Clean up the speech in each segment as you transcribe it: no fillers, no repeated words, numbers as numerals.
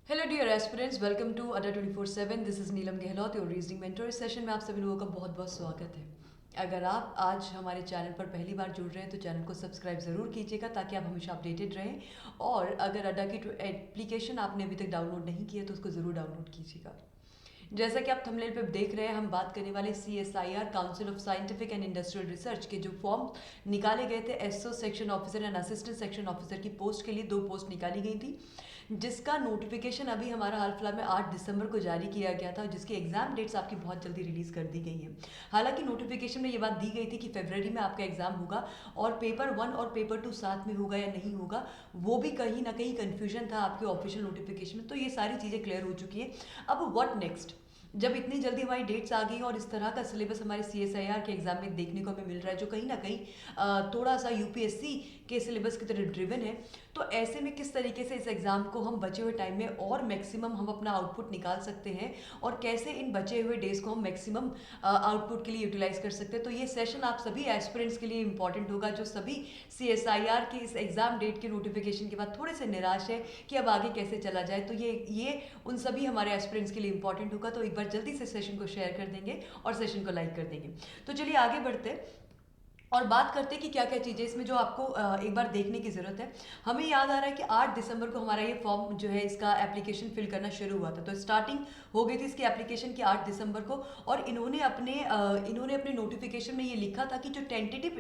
Hello dear aspirants, welcome to Adda 24/7। This is Neelam Gehlot, your reasoning mentor. इस session में आप सभी लोगों का बहुत बहुत स्वागत है। अगर आप आज हमारे चैनल पर पहली बार जुड़ रहे हैं तो चैनल को सब्सक्राइब ज़रूर कीजिएगा ताकि आप हमेशा अपडेटेड रहें। और अगर अड्डा की एप्लीकेशन आपने अभी तक डाउनलोड नहीं किया तो उसको ज़रूर डाउनलोड कीजिएगा। जैसा कि आप थंबनेल पे देख रहे हैं, हम बात करने वाले CSIR council of scientific and industrial research के जो फॉर्म निकाले गए थे SO section officer and assistant section officer की पोस्ट के लिए। 2 पोस्ट निकाली गई थी जिसका नोटिफिकेशन अभी हमारा हाल फिलहाल में 8 दिसंबर को जारी किया गया था, जिसकी एग्जाम डेट्स आपकी बहुत जल्दी रिलीज कर दी गई हैं। हालांकि नोटिफिकेशन में ये बात दी गई थी कि फरवरी में आपका एग्जाम होगा और पेपर 1 और पेपर 2 साथ में होगा या नहीं होगा, वो भी कहीं ना कहीं कंफ्यूजन था आपके ऑफिशियल नोटिफिकेशन में। तो ये सारी चीज़ें क्लियर हो चुकी है। अब व्हाट नेक्स्ट, जब इतनी जल्दी हमारी डेट्स आ गई और इस तरह का सिलेबस हमारे CSIR के एग्जाम में देखने को हमें मिल रहा है जो कहीं ना कहीं थोड़ा सा UPSC के सिलेबस की तरह ड्रिवन है, तो ऐसे में किस तरीके से इस एग्ज़ाम को हम बचे हुए टाइम में और मैक्सिमम हम अपना आउटपुट निकाल सकते हैं और कैसे इन बचे हुए डेज को हम मैक्सिमम आउटपुट के लिए यूटिलाइज कर सकते हैं। तो ये सेशन आप सभी एस्पिरेंट्स के लिए इंपॉर्टेंट होगा जो सभी CSIR के इस एग्ज़ाम डेट के नोटिफिकेशन के बाद थोड़े से निराश है कि अब आगे कैसे चला जाए। तो ये उन सभी हमारे एस्पिरेंट्स के लिए इंपॉर्टेंट होगा। तो एक बार जल्दी से सेशन को शेयर कर देंगे और सेशन को लाइक कर देंगे। तो चलिए आगे बढ़ते हैं और बात करते हैं कि क्या क्या चीज़ें इसमें जो आपको एक बार देखने की ज़रूरत है। हमें याद आ रहा है कि 8 दिसंबर को हमारा ये फॉर्म जो है इसका एप्लीकेशन फिल करना शुरू हुआ था, तो स्टार्टिंग हो गई थी इसकी एप्लीकेशन की 8 दिसंबर को। और इन्होंने अपने नोटिफिकेशन में ये लिखा था कि जो टेंटेटिव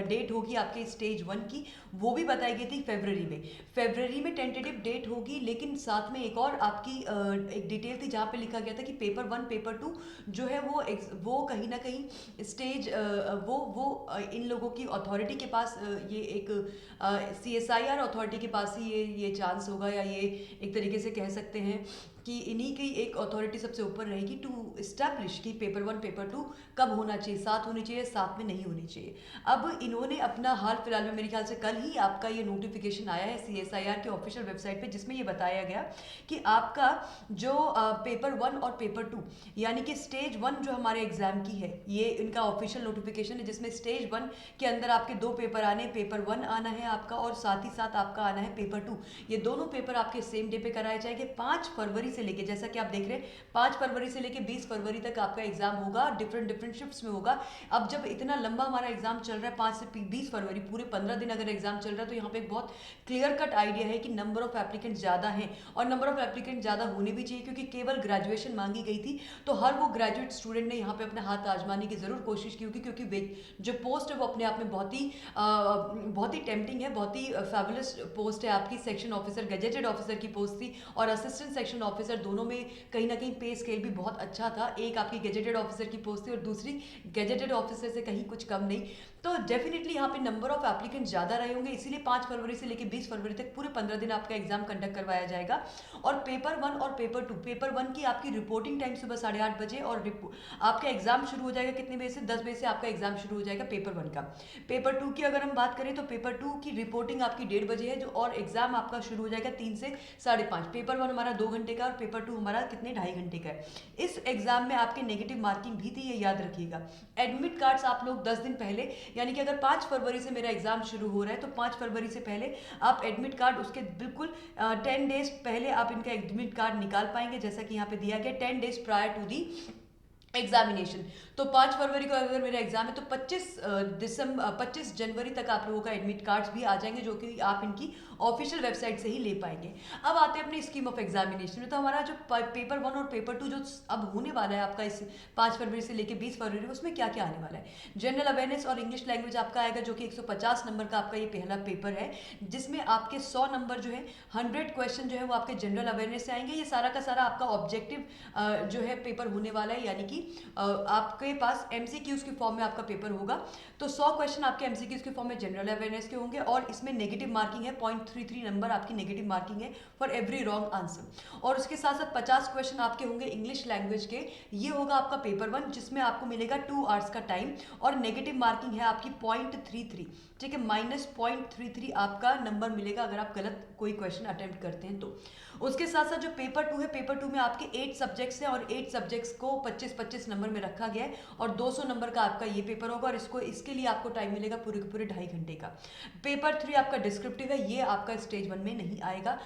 डेट होगी आपके स्टेज 1 की वो भी बताई गई थी फरवरी में टेंटेटिव डेट होगी। लेकिन साथ में एक और आपकी एक डिटेल थी जहाँ पे लिखा गया था कि पेपर 1 पेपर 2 जो है वो कहीं ना कहीं स्टेज वो इन लोगों की अथॉरिटी के पास ये एक CSIR अथॉरिटी के पास ही ये चांस होगा, या ये एक तरीके से कह सकते हैं कि इन्हीं की एक अथॉरिटी सबसे ऊपर रहेगी टू इस्टेब्लिश कि पेपर 1 पेपर 2 कब होना चाहिए, साथ होनी चाहिए, साथ में नहीं होनी चाहिए। अब इन्होंने अपना हाल फिलहाल में मेरे ख्याल से कल ही आपका ये नोटिफिकेशन आया है CSIR के ऑफिशियल वेबसाइट पे, जिसमें ये बताया गया कि आपका जो पेपर 1 और पेपर 2 यानी कि स्टेज 1 जो हमारे एग्जाम की है, ये इनका ऑफिशियल नोटिफिकेशन है जिसमें स्टेज 1 के अंदर आपके 2 पेपर आने, पेपर 1 आना है आपका और साथ ही साथ आपका आना है पेपर 2। ये दोनों पेपर आपके सेम डे पे कराए जाएंगे 5 फरवरी से लेके, जैसा कि आप देख रहे हैं 5 फरवरी से लेके 20 फरवरी तक आपका एग्जाम होगा, डिफरेंट शिफ्ट्स में होगा। अब जब इतना लंबा हमारा एग्जाम चल रहा है 5 से 20 फरवरी, पूरे 15 दिन अगर एग्जाम चल रहा है, तो यहाँ पे एक बहुत क्लियर कट आइडिया है कि नंबर ऑफ एप्लीकेंट ज़्यादा हैं और नंबर ऑफ एप्लीकेंट ज़्यादा होने भी चाहिए, क्योंकि केवल ग्रेजुएशन मांगी गई थी। तो हर वो ग्रेजुएट स्टूडेंट ने यहाँ पे अपना हाथ आजमाने की ज़रूर कोशिश की होगी, क्योंकि जो पोस्ट है वो अपने आप में बहुत ही टेम्पटिंग है, बहुत ही फैबुलस पोस्ट है आपकी। सेक्शन ऑफिसर, गजेटेड ऑफिसर की पोस्ट थी और असिस्टेंट सेक्शन ऑफिसर, दोनों में कहीं ना कहीं पे स्केल भी बहुत अच्छा था। एक आपकी गजेटेड ऑफिसर की पोस्ट थी और दूसरी गजेटेड ऑफिसर से कहीं कुछ कम नहीं। तो डेफिनेटली यहाँ पे नंबर ऑफ एप्लीकेंट ज़्यादा रहे होंगे, इसीलिए 5 फरवरी से लेकर 20 फरवरी तक पूरे 15 दिन आपका एग्जाम कंडक्ट करवाया जाएगा। और पेपर 1 और पेपर 2, पेपर 1 की आपकी रिपोर्टिंग टाइम सुबह 8:30 बजे और आपका एग्जाम शुरू हो जाएगा कितने बजे से, 10 बजे से आपका एग्जाम शुरू हो जाएगा पेपर 1 का। पेपर 2 की अगर हम बात करें तो पेपर 2 की रिपोर्टिंग आपकी 1:30 बजे है जो, और एग्जाम आपका शुरू हो जाएगा 3 से 5:30। पेपर 1 हमारा 2 घंटे का और पेपर 2 हमारा कितने 2.5 घंटे का है। इस एग्जाम में आपके नेगेटिव मार्किंग भी थी, ये याद रखिएगा। एडमिट कार्ड्स आप लोग 10 दिन पहले, यानी कि अगर 5 फरवरी से मेरा एग्जाम शुरू हो रहा है तो 5 फरवरी से पहले आप एडमिट कार्ड उसके बिल्कुल 10 डेज पहले आप इनका एडमिट कार्ड निकाल पाएंगे, जैसा कि यहाँ पे दिया गया 10 days prior to the examination. तो 5 फरवरी को अगर मेरा एग्जाम है तो 25 जनवरी तक आप लोगों का एडमिट कार्ड्स भी आ जाएंगे, जो कि आप इनकी ऑफिशियल वेबसाइट से ही ले पाएंगे। अब आते हैं अपनी स्कीम ऑफ एग्जामिनेशन में। तो हमारा जो पेपर 1 और पेपर 2 जो अब होने वाला है आपका इस 5 फरवरी से लेकर 20 फरवरी, उसमें क्या क्या आने वाला है। जनरल अवेयरनेस और इंग्लिश लैंग्वेज आपका आएगा, जो कि 150 नंबर का आपका ये पहला पेपर है, जिसमें आपके 100 नंबर जो है, 100 क्वेश्चन जो है वो आपके जनरल अवेयरनेस से आएंगे। ये सारा का सारा आपका ऑब्जेक्टिव जो है पेपर होने वाला है, यानी कि आपके पास MCQs के फॉर्म में आपका पेपर होगा। तो 100 क्वेश्चन आपके MCQs के फॉर्म में जनरल अवेयरनेस के होंगे और इसमें नेगेटिव मार्किंग है 0.33 नंबर आपकी नेगेटिव मार्किंग है फॉर एवरी रॉन्ग आंसर। और उसके साथ साथ 50 क्वेश्चन आपके होंगे इंग्लिश लैंग्वेज के। ये होगा आपका पेपर 1, जिसमें आपको मिलेगा 2 आवर्स का टाइम और नेगेटिव मार्किंग है आपकी 0.33, ठीक है, -0.33 आपका नंबर मिलेगा अगर आप गलत कोई क्वेश्चन अटेम्प्ट करते हैं तो। उसके साथ साथ जो पेपर 2 है, पेपर 2 में आपके 8 सब्जेक्ट्स हैं और 8 सब्जेक्ट्स को 25 25 नंबर में रखा गया है और 200 नंबर का आपका ये पेपर होगा और इसके लिए आपको टाइम मिलेगा पूरे के पूरे 2.5 घंटे का। पेपर 3 आपका डिस्क्रिप्टिव है, ये आपका स्टेज 1 में नहीं आएगा,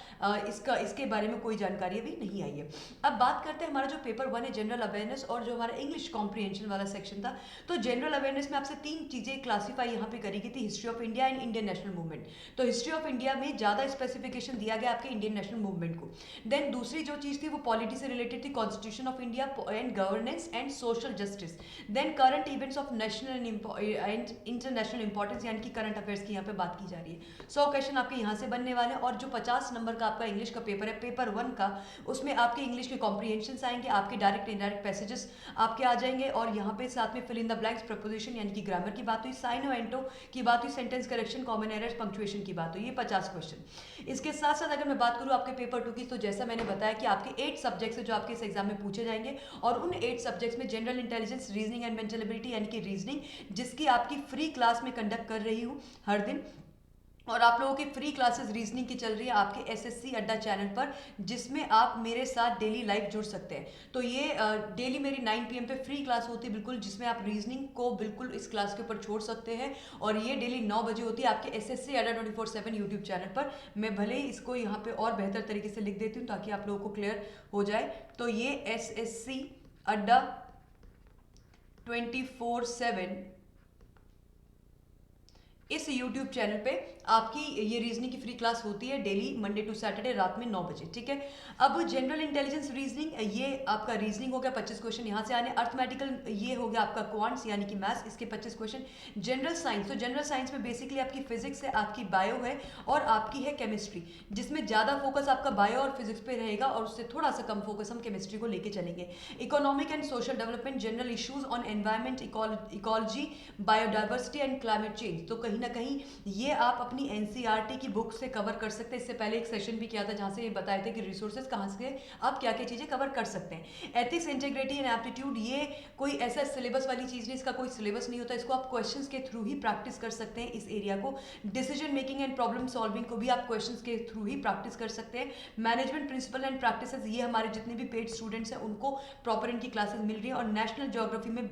इसके बारे में कोई जानकारी अभी नहीं आई है। अब बात करते हैं हमारा जो पेपर 1 है जनरल अवेयरनेस और जो हमारा इंग्लिश कॉम्प्रिहेंशन वाला सेक्शन था। तो जनरल अवेयरनेस में आपसे 3 चीजें क्लासीफाई यहाँ पे करी गई थी, history of India and Indian national movement. तो हिस्ट्री ऑफ इंडिया में ज्यादा स्पेसिफिकेशन दिया गया आपके इंडियन नेशनल मूवमेंट को। देन दूसरी जो चीज थी वो पॉलिटी से रिलेटेड थी, constitution of India and governance and social justice. Then current events of national and international importance, यानी कि करंट अफेयर्स की यहाँ पे बात की जा रही है। 100 क्वेश्चन आपके यहाँ से बनने वाले हैं और जो 50 नंबर का आपका इंग्लिश का पेपर है पेपर 1 का, उसमें आपके इंग्लिश के कॉम्प्रिहेंशन आएंगे, आपके डायरेक्ट इनडायरेक्ट पैसेजेस आपके आ जाएंगे और यहाँ पे साथ में fill in the blanks, preposition यानी कि ग्रामर की बात हुई, साइन एंटो की बात हुई, sentence correction, common errors, punctuation की बात हुई। ये 50 क्वेश्चन। इसके साथ साथ अगर मैं बात करूँ आपके पेपर 2 की, तो जैसा मैंने बताया कि आपके 8 सब्जेक्ट्स है जो आपके इस एग्जाम में पूछे जाएंगे और उन 8 सब्जेक्ट्स में general intelligence, reasoning and mental ability यानी कि रीजनिंग, जिसकी आपकी फ्री क्लास में कंडक्ट कर रही हूँ हर दिन, और आप लोगों की फ्री क्लासेस रीजनिंग की चल रही है आपके एसएससी अड्डा चैनल पर, जिसमें आप मेरे साथ डेली लाइव जुड़ सकते हैं। तो ये डेली मेरी 9 PM पे फ्री क्लास होती है बिल्कुल, जिसमें आप रीजनिंग को बिल्कुल इस क्लास के ऊपर छोड़ सकते हैं और ये डेली 9 बजे होती है आपके एसएससी अड्डा 24/7 यूट्यूब चैनल पर। मैं भले ही इसको यहाँ पे और बेहतर तरीके से लिख देती हूँ ताकि आप लोगों को क्लियर हो जाए। तो ये एसएससी अड्डा 24/7 इस YouTube चैनल पे आपकी ये रीजनिंग की फ्री क्लास होती है डेली मंडे टू सैटरडे रात में 9 बजे, ठीक है। अब जनरल इंटेलिजेंस रीजनिंग, ये आपका रीजनिंग हो गया 25 क्वेश्चन यहाँ से आने, अर्थमेटिकल ये हो गया आपका क्वांट्स यानी कि मैथ्स, इसके 25 क्वेश्चन। जनरल साइंस, तो जनरल साइंस में बेसिकली आपकी फिजिक्स है, आपकी बायो है और आपकी है केमिस्ट्री, जिसमें ज्यादा फोकस आपका बायो और फिजिक्स पे रहेगा और उससे थोड़ा सा कम फोकस हम केमिस्ट्री को लेके चलेंगे। Economic and social development, general issues on environment, ecology, biodiversity and climate change. तो कहीं ना कहीं ये आप अपनी एनसीईआरटी की बुक से कवर कर सकते हैं। इससे पहले एक सेशन भी किया था जहां से ये बताए थे कि रिसोर्सेज कहां से आप क्या क्या चीजें कवर कर सकते हैं। एथिक्स, इंटीग्रिटी एंड एप्टीट्यूड, ये कोई ऐसा सिलेबस वाली चीज नहीं, इसका कोई सिलेबस नहीं होता, इसको आप क्वेश्चंस के थ्रू ही प्रैक्टिस कर सकते हैं इस एरिया को। Decision making and problem solving को भी आप क्वेश्चंस के थ्रू ही प्रैक्टिस कर सकते हैं। मैनेजमेंट प्रिंसिपल एंड प्रैक्टिसेस, ये हमारे जितने भी पेड स्टूडेंट्स हैं उनको प्रॉपर इनकी क्लासेस मिल रही है। और नेशनल ज्योग्राफी में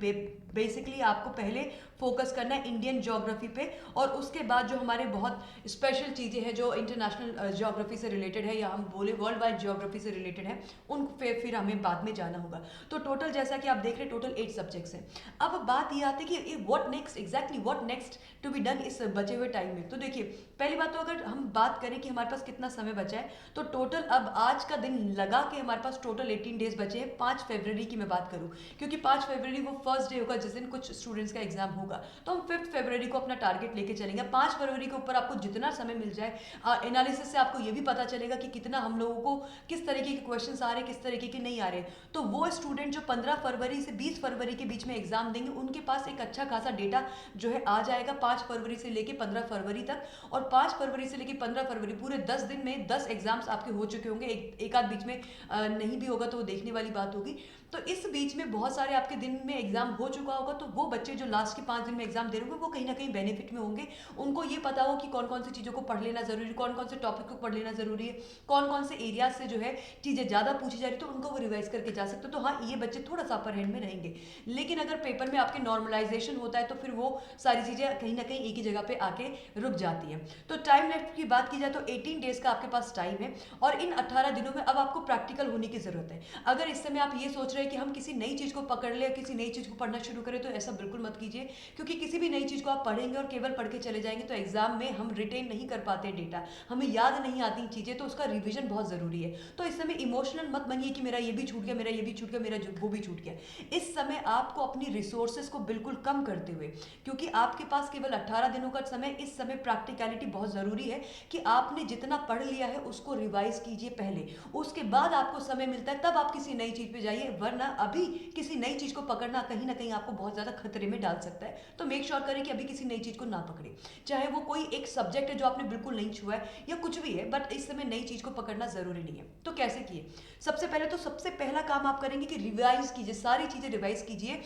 बेसिकली आपको पहले फोकस करना है इंडियन ज्योग्राफी पे और उसके बाद जो हमारे बहुत स्पेशल चीज़ें हैं जो इंटरनेशनल ज्योग्राफी से रिलेटेड है या हम बोले वर्ल्ड वाइड ज्योग्राफी से रिलेटेड है, उन पे फिर हमें बाद में जाना होगा। तो टोटल जैसा कि आप देख रहे हैं टोटल 8 सब्जेक्ट्स हैं। अब बात ये आती है कि what next, exactly what next to be done इस बचे हुए टाइम में। तो देखिए पहली बात तो अगर हम बात करें कि हमारे पास कितना समय बचा है, तो टोटल अब आज का दिन लगा के हमारे पास टोटल 18 डेज बचे हैं। 5 फरवरी की मैं बात करूँ, क्योंकि 5 फरवरी वो फर्स्ट डे होगा जिस दिन कुछ स्टूडेंट्स का एग्जाम होगा, तो हम 5 फरवरी को अपना टारगेट लेके चलेंगे। 5 फरवरी के ऊपर आपको जितना समय मिल जाए, एनालिसिस से आपको ये भी पता चलेगा कि कितना हम लोगों को किस तरीके के क्वेश्चंस आ रहे हैं, किस तरीके के नहीं आ रहे। तो वो स्टूडेंट जो 15 फरवरी से 20 फरवरी के बीच में एग्जाम देंगे, उनके पास एक अच्छा खासा डेटा जो है आ जाएगा 5 फरवरी से लेके 15 फरवरी तक। और 5 फरवरी से लेके 15 फरवरी पूरे 10 दिन में 10 एग्जाम्स आपके हो चुके होंगे। एक आध बीच में नहीं भी होगा तो वो देखने वाली बात होगी। तो इस बीच में बहुत सारे आपके दिन में एग्जाम हो चुका होगा, तो वो बच्चे जो लास्ट के 5 दिन में एग्जाम दे रहे होंगे वो कहीं ना कहीं बेनिफिट में होंगे। उनको ये पता हो कि कौन कौन सी चीज़ों को पढ़ लेना जरूरी है, कौन कौन से टॉपिक को पढ़ लेना जरूरी है, कौन कौन से एरिया से जो है चीज़ें ज़्यादा पूछी जा रही है, तो उनको वो रिवाइज करके जा सकते हो। तो हाँ, ये बच्चे थोड़ा सा अपर हैंड में रहेंगे। लेकिन अगर पेपर में आपके नॉर्मलाइजेशन होता है तो फिर वो सारी चीज़ें कहीं ना कहीं एक ही जगह पे आके रुक जाती है। तो टाइम लेफ्ट की बात की जाए तो 18 डेज का आपके पास टाइम है और इन 18 दिनों में अब आपको प्रैक्टिकल होने की जरूरत है। अगर इस समय आप ये सोच रहे हैं कि हम किसी नई चीज़ को पकड़ ले, किसी नई चीज़ को पढ़ना शुरू करें, तो ऐसा बिल्कुल मत कीजिए, क्योंकि किसी भी नई चीज़ को आप पढ़ेंगे और केवल पढ़ के चले जाएंगे तो एग्जाम में हम रिटेन नहीं कर पाते डेटा, हमें याद नहीं आती चीज़ें, तो उसका रिवीजन बहुत ज़रूरी है। तो इस समय इमोशनल मत बनिए कि मेरा ये भी छूट गया, मेरा ये भी छूट गया, मेरा वो भी छूट गया। इस समय आपको अपनी रिसोर्सेज को बिल्कुल कम करते हुए, क्योंकि आपके पास केवल 18 दिनों का समय, इस समय प्रैक्टिकलिटी बहुत ज़रूरी है कि आपने जितना पढ़ लिया है उसको रिवाइज कीजिए पहले, उसके बाद आपको समय मिलता है तब आप किसी नई चीज़ पे जाइए, वरना अभी किसी नई चीज़ को पकड़ना कहीं ना कहीं आपको बहुत ज़्यादा खतरे में डाल सकता है। तो मेक श्योर करें कि अभी किसी नई चीज़ को ना पकड़े, चाहे वो कोई एक सब्जेक्ट है जो आपने बिल्कुल नहीं छुआ है या कुछ भी है, बट इस समय नई चीज़ को पकड़ना ज़रूरी नहीं है। तो कैसे किए? सबसे पहले तो सबसे पहला काम आप करेंगे कि रिवाइज कीजिए, सारी चीज़ें रिवाइज कीजिए।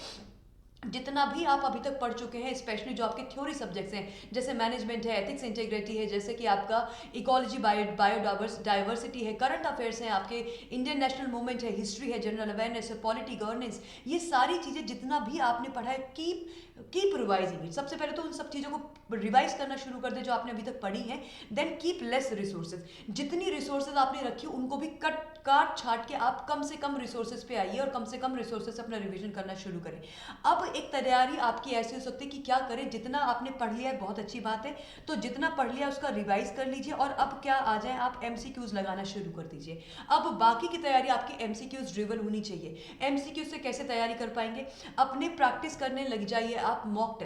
जितना भी आप अभी तक पढ़ चुके हैं, स्पेशली जो आपके थ्योरी सब्जेक्ट्स हैं, जैसे मैनेजमेंट है, एथिक्स इंटीग्रिटी है, जैसे कि आपका इकोलॉजी, बायोडाइवर्सिटी है, करंट अफेयर्स हैं, आपके इंडियन नेशनल मूवमेंट है, हिस्ट्री है, जनरल अवेयरनेस है, पॉलिटी, गवर्नेंस, ये सारी चीज़ें जितना भी आपने पढ़ा है, कीप रिवाइजिंग इट। सबसे पहले तो उन सब चीज़ों को रिवाइज करना शुरू कर दे जो आपने अभी तक पढ़ी हैं। देन कीप लेस रिसोर्सेज, जितनी रिसोर्सेज आपने रखी उनको भी काट छाट के आप कम से कम रिसोर्सेज पे आइए और कम से कम रिसोर्सेज अपना रिवीजन करना शुरू करें। अब एक तैयारी आपकी ऐसी हो सकती है कि क्या करें, जितना आपने पढ़ लिया है बहुत अच्छी बात है, तो जितना पढ़ लिया उसका रिवाइज कर लीजिए और अब क्या आ जाए, आप एमसीक्यूज लगाना शुरू कर दीजिए। अब बाकी की तैयारी आपकी एमसीक्यूज ड्रिवन होनी चाहिए। एमसीक्यू से कैसे तैयारी कर पाएंगे, अपने प्रैक्टिस करने लग जाइए आप मॉक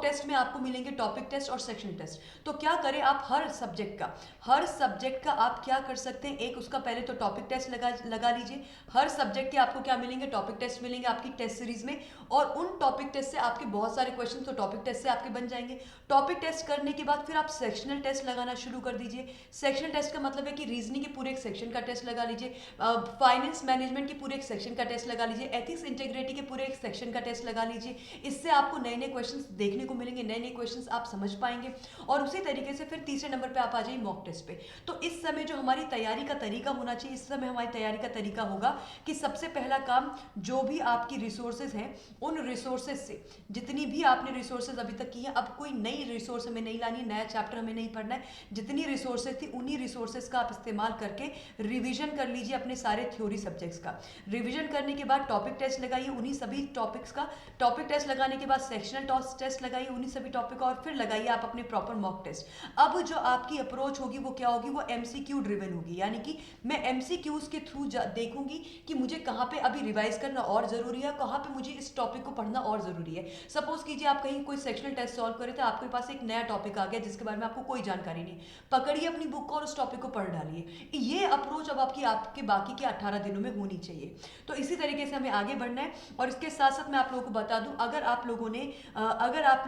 टेस्ट में आपको मिलेंगे टॉपिक टेस्ट और सेक्शन टेस्ट। तो क्या करें, आप हर सब्जेक्ट का आप क्या कर सकते हैं, एक उसका पहले तो टॉपिक टेस्ट लगा लीजिए। हर सब्जेक्ट के आपको क्या मिलेंगे, टॉपिक टेस्ट मिलेंगे आपकी टेस्ट सीरीज में, और उन टॉपिक टेस्ट से आपके बहुत सारे क्वेश्चन तो टॉपिक टेस्ट से आपके बन जाएंगे। टॉपिक टेस्ट करने के बाद फिर आप सेक्शनल टेस्ट लगाना शुरू कर दीजिए। सेक्शनल टेस्ट का मतलब है कि रीजनिंग के पूरे एक सेक्शन का टेस्ट लगा लीजिए, फाइनेंस मैनेजमेंट के पूरे एक सेक्शन का टेस्ट लगा लीजिए, एथिक्स इंटीग्रिटी के पूरे एक सेक्शन का टेस्ट लगा लीजिए। इससे आपको नए नए क्वेश्चंस देखने को मिलेंगे, नए नए क्वेश्चंस आप समझ पाएंगे, और उसी तरीके से फिर तीसरे नंबर पे आप आ जाइए मॉक टेस्ट पे। तो इस समय जो हमारी तैयारी का तरीका होना चाहिए, इस समय हमारी तैयारी का तरीका होगा कि सबसे पहला काम, जो भी आपकी रिसोर्सेज हैं उन रिसोर्सेज से, जितनी भी आपने रिसोर्सेज अभी तक की है, अब कोई नई रिसोर्स हमें नहीं लानी, नया चैप्टर हमें नहीं पढ़ना है। जितनी रिसोर्सेज थी उन्हीं रिसोर्सेज का आप इस्तेमाल करके रिवीजन कर लीजिए अपने सारे थ्योरी सब्जेक्ट्स का। रिवीजन करने के बाद टॉपिक टेस्ट लगाइए उन्हीं सभी टॉपिक्स का, टॉपिक टेस्ट लगाने के बाद सेक्शनल टेस्ट लगाइए उन्हीं सभी टॉपिक का, और फिर लगाइए आप अपने प्रॉपर मॉक टेस्ट। अब जो आपकी अप्रोच होगी वो क्या होगी, वो एमसीक्यू ड्रिवन होगी, यानी कि मैं एमसीक्यूज के थ्रू देखूंगी कि मुझे कहाँ पे अभी रिवाइज करना और जरूरी है, कहाँ पे मुझे इस टॉपिक को पढ़ना और जरूरी है। सपोज कीजिए आप कहीं कोई सेक्शनल टेस्ट सॉल्व करे थे, आपके पास एक नया टॉपिक आ गया जिसके बारे में आपको कोई जानकारी नहीं, पकड़िए अपनी बुक को और उस टॉपिक को पढ़ डालिए। ये अप्रोच अब आपके बाकी के 18 दिनों में होनी चाहिए। तो इसी तरीके से हमें आगे बढ़ना है। और इसके साथ साथ मैं आप लोगों को बता दूं, अगर आप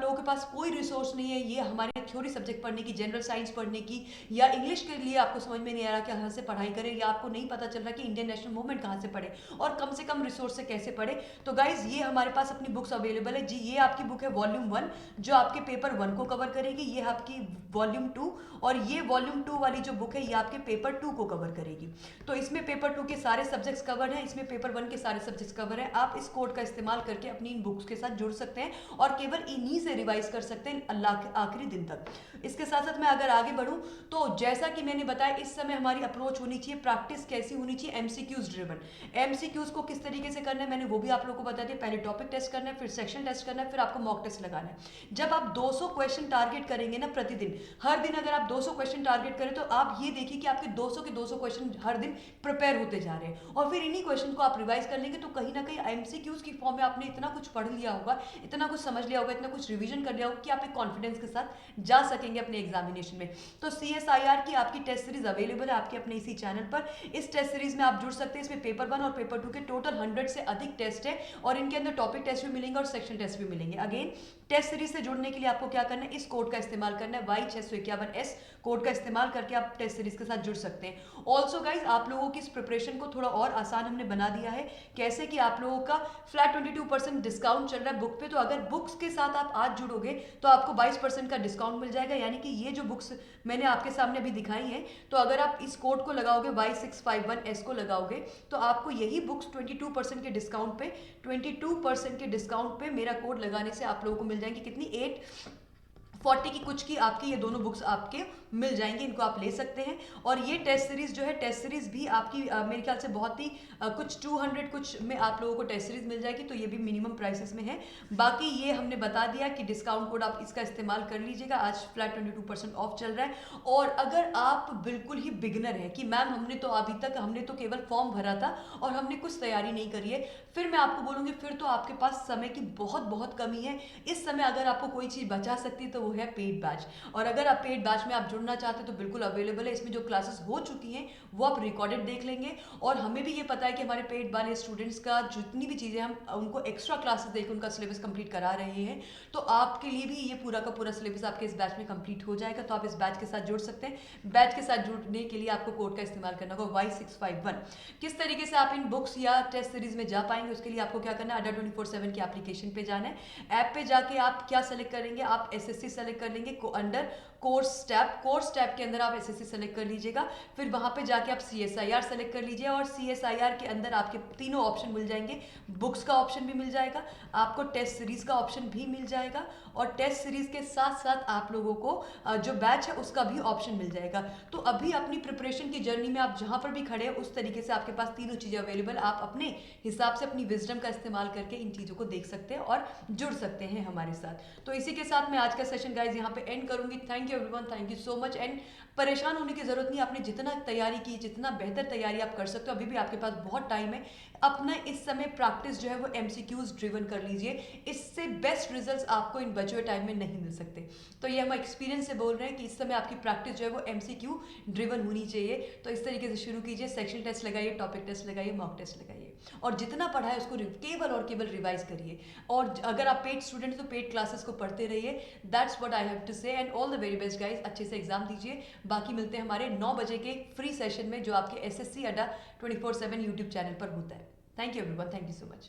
लोगों के पास कोई रिसोर्स नहीं है ये हमारे थ्योरी सब्जेक्ट पढ़ने की, जनरल साइंस पढ़ने की, या इंग्लिश के लिए आपको समझ में नहीं आ रहा कि कहाँ से पढ़ाई करें, या आपको नहीं पता चल रहा कि इंडियन नेशनल मूवमेंट कहाँ से पढ़े और कम से कम रिसोर्स से कैसे पढ़े, तो गाइज ये हमारे पास अपनी बुक्स अवेलेबल है जी। ये आपकी बुक है वॉल्यूम 1 जो आपके पेपर 1 को कवर करेगी, ये आपकी वॉल्यूम 2, और ये वॉल्यूम 2 वाली जो बुक है ये आपके पेपर 2 को कवर करेगी। तो इसमें पेपर 2 के सारे सब्जेक्ट्स कवर हैं, इसमें पेपर 1 के सारे सब्जेक्ट्स कवर हैं। आप इस कोड का इस्तेमाल करके अपनी इन बुक्स के साथ जुड़ सकते हैं और केवल इन्हीं से रिवाइज कर सकते हैं अल्लाह आखिरी दिन तक। इसके साथ साथ मैं अगर आगे बढ़ूं तो जैसा कि मैंने बताया, इस समय हमारी अप्रोच होनी चाहिए, प्रैक्टिस कैसी होनी चाहिए, एमसीक्यूज ड्रिवन। एमसीक्यूज को किस तरीके से करना है मैंने वो भी आप लोगों को बता दिया। पहले टॉपिक टेस्ट करना है, फिर सेक्शन टेस्ट करना है, फिर आपको मॉक टेस्ट लगाना है। जब आप 200 क्वेश्चन टारगेट करेंगे ना प्रतिदिन, हर दिन अगर आप 200 क्वेश्चन टारगेट करें तो आप ये देखिए कि आपके 200 के 200 क्वेश्चन हर दिन प्रिपेयर होते जा रहे हैं, और फिर इन्हीं क्वेश्चन को आप रिवाइज कर लेंगे तो कहीं ना कहीं एमसीक्यूज की फॉर्म में आपने इतना कुछ पढ़ लिया होगा, इतना कुछ समझ लिया होगा, इतना कुछ रिवीजन कर लिया होगा कि आप एक कॉन्फिडेंस के साथ जा सकेंगे अपने एग्जामिनेशन में। तो सीएसआईआर की आपकी टेस्ट सीरीज अवेलेबल है आपके अपने इसी चैनल पर। इस टेस्ट सीरीज में आप जुड़ सकते हैं। इसमें पेपर 1 और पेपर 2 के टोटल 100 से अधिक टेस्ट है, और इनके अंदर टॉपिक टेस्ट भी मिलेंगे और सेक्शन टेस्ट भी मिलेंगे। अगेन टेस्ट सीरीज से जुड़ने के लिए आपको क्या करना है, इस कोड का इस्तेमाल करना है, Y651S कोड का इस्तेमाल करके आप टेस्ट सीरीज के साथ जुड़ सकते हैं। ऑल्सो गाइज आप लोगों की इस प्रिपरेशन को थोड़ा और आसान हमने बना दिया है। कैसे कि आप लोगों का फ्लैट 22% डिस्काउंट चल रहा है बुक पे, तो अगर बुक्स के साथ आप आज जुड़ोगे तो आपको 22% का डिस्काउंट मिल जाएगा। यानी कि ये जो बुक्स मैंने आपके सामने अभी दिखाई हैं, तो अगर आप इस कोड को लगाओगे, Y651S को लगाओगे, तो आपको यही बुक्स 22% के डिस्काउंट पे 22% के डिस्काउंट पे मेरा कोड लगाने से आप लोगों को मिल जाएंगे कितनी 840 की कुछ की आपकी ये दोनों बुक्स आपके मिल जाएंगे। इनको आप ले सकते हैं। और ये टेस्ट सीरीज जो है, टेस्ट सीरीज भी आपकी मेरे ख्याल से बहुत ही कुछ 200 कुछ में आप लोगों को टेस्ट सीरीज मिल जाएगी, तो ये भी मिनिमम प्राइसेस में है। बाकी ये हमने बता दिया कि डिस्काउंट कोड आप इसका इस्तेमाल कर लीजिएगा। आज फ्लैट 22% ऑफ चल रहा है। और अगर आप बिल्कुल ही बिगनर है कि मैम हमने तो केवल फॉर्म भरा था और हमने कुछ तैयारी नहीं करी है, फिर मैं आपको बोलूँगी फिर तो आपके पास समय की बहुत बहुत कमी है। इस समय अगर आपको कोई चीज़ बचा सकती है तो वो वो है पेड बैच। और अगर आप पेड बैच में आप जुड़ना चाहते हैं तो बिल्कुल अवेलेबल है। इसमें जो क्लासेस हो चुकी हैं वो आप रिकॉर्डेड देख लेंगे, और हमें भी ये पता है कि हमारे पेड वाले स्टूडेंट्स का जितनी भी चीज़ें हम उनको एक्स्ट्रा क्लासेस देकर उनका सिलेबस कंप्लीट करा रहे हैं, तो आपके लिए भी ये पूरा का पूरा सिलेबस आपके इस बैच में कंप्लीट हो जाएगा। तो आप इस बैच के साथ जुड़ सकते हैं। बैच के साथ जुड़ने के लिए आपको कोड का इस्तेमाल करना होगा Y651। किस तरीके से आप इन बुक्स या टेस्ट सीरीज में जा पाएंगे, उसके लिए आपको क्या करना है, अड्डा 24/7 की एप्लीकेशन पे जाना है। ऐप पे जाके आप क्या सेलेक्ट करेंगे, आप एसएससी सेलेक्ट कर लेंगे अंडर कोर्स टैब के अंदर आप एसएससी सेलेक्ट कर लीजिएगा। फिर वहां पे जाके आप सीएसआईआर सेलेक्ट कर लीजिए, और सीएसआईआर के अंदर आपके तीनों ऑप्शन मिल जाएंगे। बुक्स का ऑप्शन भी मिल जाएगा, आपको टेस्ट सीरीज का ऑप्शन भी मिल जाएगा, और टेस्ट सीरीज के साथ साथ आप लोगों को जो बैच है उसका भी ऑप्शन मिल जाएगा। तो अभी अपनी प्रिपरेशन की जर्नी में आप जहां पर भी खड़े हैं उस तरीके से आपके पास तीनों चीजें अवेलेबल, आप अपने हिसाब से अपनी विजडम का इस्तेमाल करके इन चीजों को देख सकते हैं और जुड़ सकते हैं हमारे साथ। तो इसी के साथ मैं आज का सेशन गाइज यहाँ पे एंड करूंगी। Thank you everyone, thank you so much. And परेशान होने की जरूरत नहीं, आपने जितना तैयारी की, जितना बेहतर तैयारी आप कर सकते हो, अभी भी आपके पास बहुत टाइम है। अपना इस समय प्रैक्टिस जो है वो एमसीक्यूज ड्रिवन कर लीजिए, इससे बेस्ट रिजल्ट्स आपको इन बचे हुए टाइम में नहीं मिल सकते। तो ये हम एक्सपीरियंस से बोल रहे हैं कि इस समय आपकी प्रैक्टिस जो है वो एमसीक्यू ड्रिवन होनी चाहिए। तो इस तरीके से शुरू कीजिए, सेक्शन टेस्ट लगाइए, टॉपिक टेस्ट लगाइए, मॉक टेस्ट लगाइए, और जितना पढ़ा है उसको केवल और केवल रिवाइज करिए। और अगर आप पेड स्टूडेंट तो पेड क्लासेस को पढ़ते रहिए। That's what I have to say, and all the very best guys. अच्छे से एग्जाम दीजिए। बाकी मिलते हैं हमारे 9 बजे के फ्री सेशन में जो आपके एसएससी अड्डा 24/7 यूट्यूब चैनल पर होता है। Thank you everyone, thank you so much.